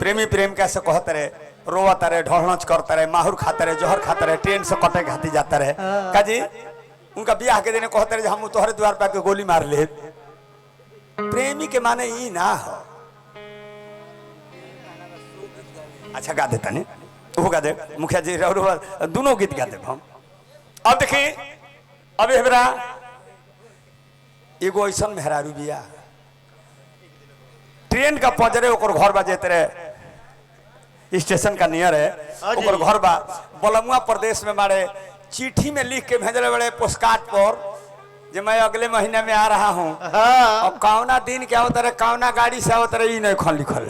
प्रेमी प्रेम कैसे कहते रहे, रोवत रहे, ढोलच करते रहे, माहुर खाते रहे, जहर खाते रहे, ट्रेन से कटे घाती जाता रहे। काजी उनका ब्याह के दिन कहते रहे हम तोहरे द्वार पे आके गोली मार ले। प्रेमी के माने ई ना हो। अच्छा गा देता नहीं वो गा दे मुखिया जी दोनों गीत गा दे हम। अब देखी अब हेबरा एगो ऐसा मेहरारू बिया ट्रेन का पजरे ओकर घर बा जेते रहे स्टेशन का नियर है ओकर घर बा बलमुआ प्रदेश में मारे चिट्ठी में लिख के भेजले बड़े पोस्टकार्ड पर जे मैं अगले महीने में आ रहा हूँ। और कौना दिन क्या होता रहे कौना गाड़ी से होता रहे नहीं खन लिखल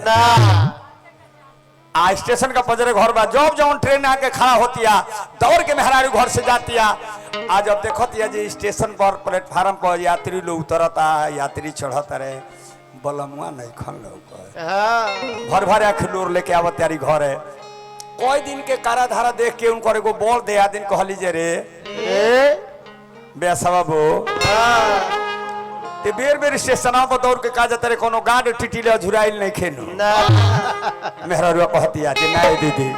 आ स्टेशन का पजरे घर बा जब जब ट्रेन आके खड़ा होती है दौड़ के मेहरारू घर से जाती है। आज अब देखती है जी स्टेशन पर प्लेटफार्म पर यात्री लोग उतरता यात्री चढ़ता रहे बलमुआ नहीं खन लोग भर भर खिलोर लेके आवत त्यारी घर है। कोई दिन के कारा धारा देख के उनको एगो बोल दे दिन कहली जे रे बेसबाबो ते बेर बेर स्टेशन पर दौड़ के का जाता रे कोनो गार्ड टिटिले झुराइल नहीं खेनु मेहरारुआ कहती है जे नहीं दीदी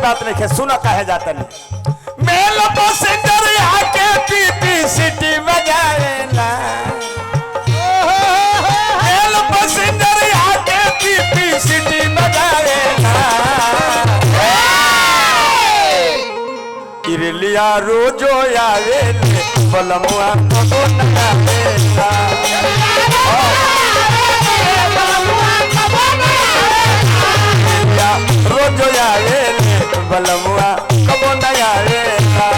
बात नहीं सुना कहे जाता नहीं मेल पैसेंजर आके पीपी सिटी बजाएला मेल पैसेंजर आके पीपी सिटी बजाएला इरलिया रोजो आवे बलमुआ को नगावेला रोजो आवे बलमुआ कबो नया रेला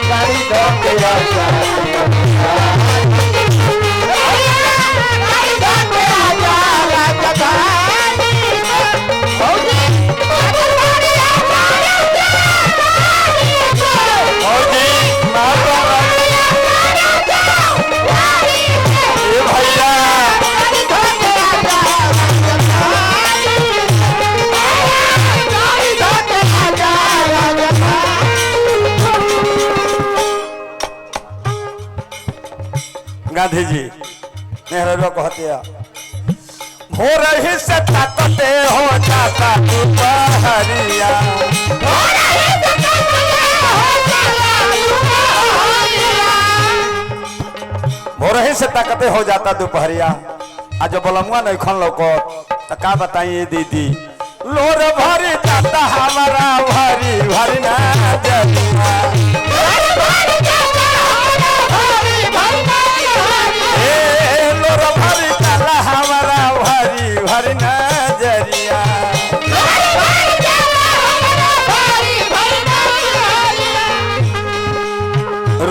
गाड़ी धोके आजा गांधी जी नेहरू कहते हो रही से ताकते हो जाता दुपहरिया हो रही से ताकते हो जाता दोपहरिया आज बलमुआ नहीं खन लोको तो का बताइए दीदी लोर भरी जाता हमारा भरी भरी ना जलिया लोर भरी जाता हमारा भरी भरी ना जलिया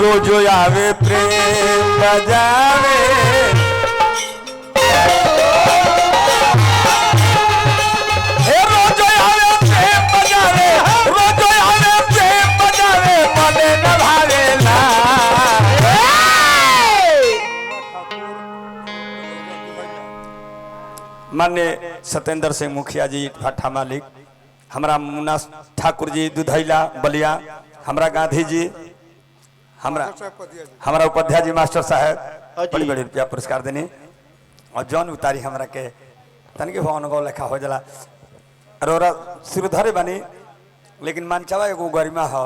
रोजो आवे प्रेम बजावे रोजो आवे प्रेम बजावे रोजो आवे प्रेम बजावे मने न भावेला माननीय सत्येंद्र सिंह मुखिया जी भट्टा मालिक हमरा मुन्ना ठाकुर जी दुधैला बलिया हमरा गांधी जी हमारा उपाध्याय जी मास्टर साहब बड़ी बड़ी रुपया पुरस्कार देनी और जौन उतारी हमरा के तनिक हो अनुभव लेखा हो जला अरोरा सिरधरे बनी लेकिन मनचावा एगो गरिमा हो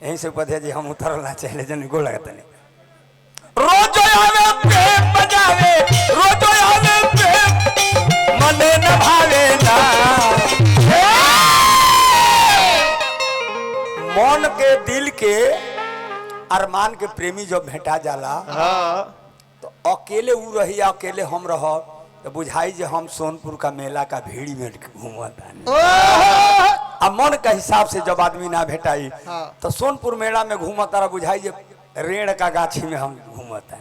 यहीं से उपाध्याय जी हम उतरना चाहिए जन गो लगता नहीं रोज आवे प्रेम बजावे रोज आवे प्रेम मने न भावेला मन के दिल के अरमान के प्रेमी जब भेटा जाला तो अकेले उ रही अकेले हम रह तो बुझाई जे हम सोनपुर का मेला का भीड़ में घूमता अब मन के हिसाब से जब आदमी ना भेटाई तो सोनपुर मेला में घूमता रहा बुझाई जे रेड़ का गाछी में हम घूमता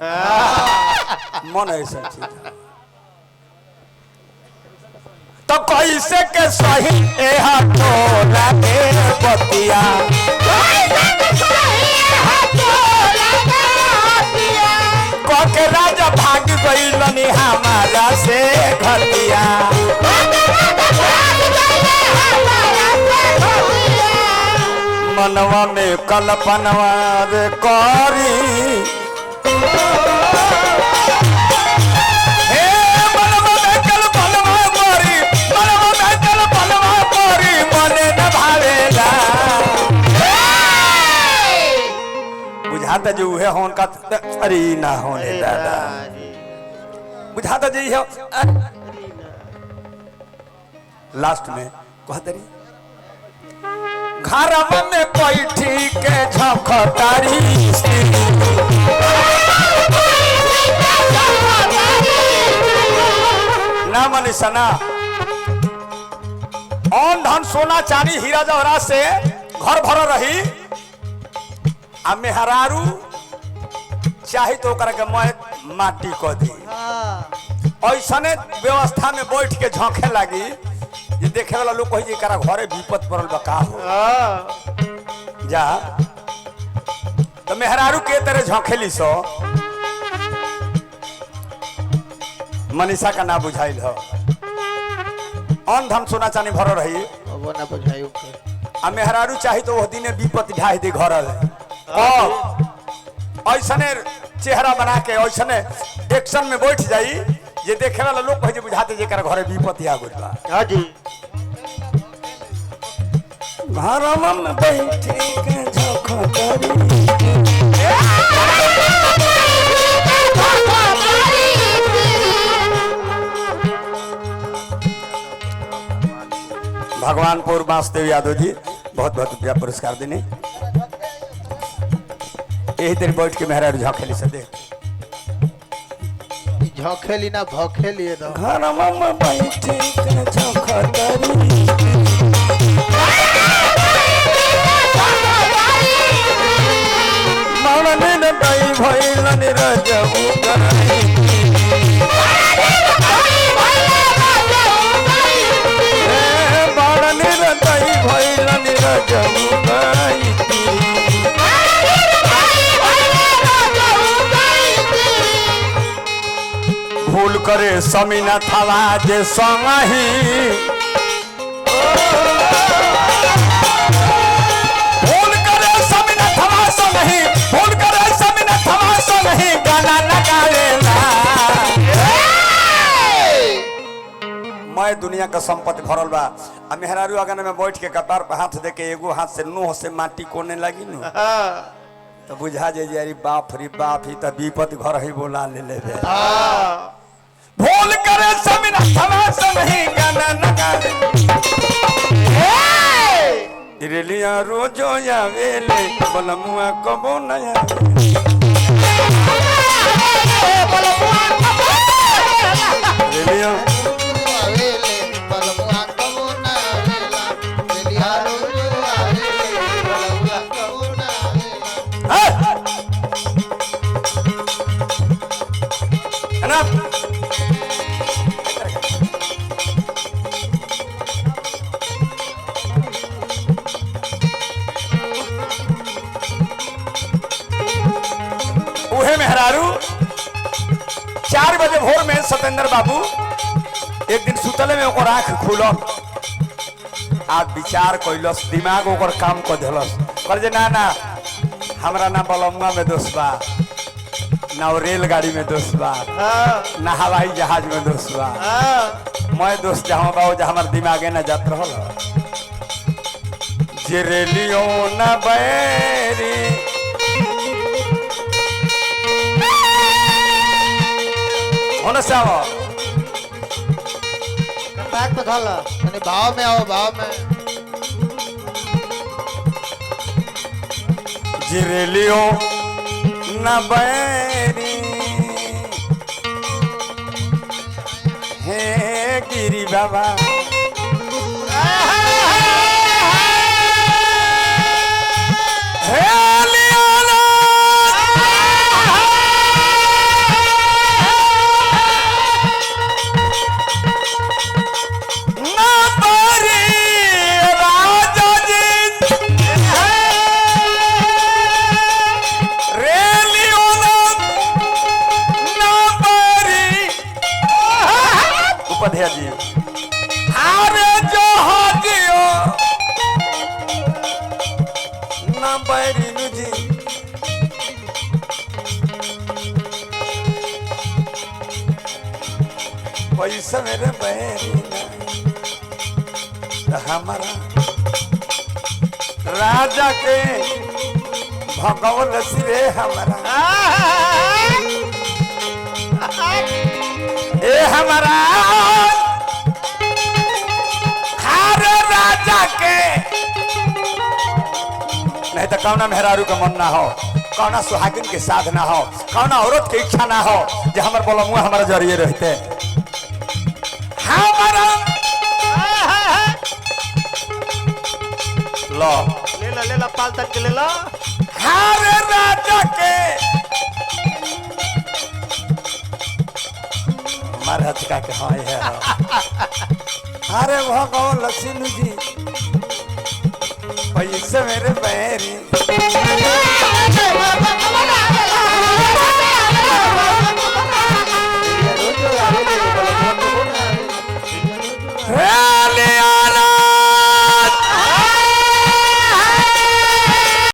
मन ऐसा चीज तो कैसे के सही बतिया बतिया मनवा में कल्पनवा रे करी हे मनवा में कल्पनवा करी मनवा में कल्पनवा करी मने न भावेला बुझाता जो है होन का अरे ना होने दादा बुझाता जी है लास्ट में कहते रही घरवा में बैठी के झखतारी ना मनीषा ना ऑन धन सोना चांदी हीरा जवाहरात से घर भर रही आ मेहरारू चाहे तो के मैं माटी को दी ऐसने व्यवस्था में बैठ के झोंके लगी ये देखे वाला लोग कही करा घरे विपत पड़ल बा का हो जा तो मेहरारू के तरह झोंकेली सो मनीषा का ना बुझाइल हो अन धन सोना चांदी भर रही वो ना बुझाइयो आ मेहरारू चाहे तो वो दिन विपत ढाई दे घर ऐसने चेहरा बना के ऐसने एक्शन में बैठ जाई ये देखे वाला लोग कहे बुझाते जे घरे विपत्ति आ गइल बा हां जी घरवा में बैठे के झखतारी भगवानपुर वासुदेव यादव जी बहुत बहुत रुपया पुरस्कार देने यही तेरी बैठ के मेहरा झोंकेली से दे झोंकेली ना भोंकेली है तो घरवा में बैठे के झखतारी मानने न दई भइलन रजबू गई ए मानने न दई भइलन रजबू गई भूल करे समीना थाला जे संगही भूल करे समीना थाला संगही भूल करे समीना थाला संगही गाना लगावेला मैं दुनिया का संपत्ति भरल बा आ मेहरारू आगन में बैठ के कपार पे हाथ दे के एगो हाथ से नोह से माटी कोने लगी नु तो बुझा जे यारी बाप रे बाप ही त विपत घर ही बोला ले लेबे भूल करे समीना थाला संगही गाना लगावे रेलिया रोजो आवेले बलमुआ कबो नया रेलिया आवेले बलमुआ कबो ना आवेला रेलिया रोजो आवेले बलमुआ कबो ना आवेला अना उहे मेहरारू 4 बजे भोर में सतेंद्र बाबू एक दिन सुतले में ओकर आंख खुलल आ विचार कैलस दिमाग ओकर काम कर देलस कर जे ना ना हमरा ना बलम्मा में दोष बा ना रेलगाड़ी में दोष बा ना हवाई जहाज में दोष बा मैं दोस्त जहाँ बा जहाँ हमार दिमागे ना जात रहल जे रेलियो ना बैरी होना चाहो बैक पे धल यानी भाव में आओ भाव में जे रेलियो ना बैरी हे गिरी बाबा बैरिनु जी पैसा मेरे बैरिना हमारा राजा के भगवान सिरे हमारा ए हमारा हरे राजा के नहीं तो कौना मेहरारू का मन ना हो कौना सुहागिन के साथ ना हो कौना औरत के इच्छा ना हो जो हमारे बोलमुआ हमारे जरिए रहते हमारा लो ले ला पाल तक के ले ला हरे राजा के हमारे हथका के हाँ ये अरे भगवान लक्ष्मी जी पैसे मेरे बैरी हे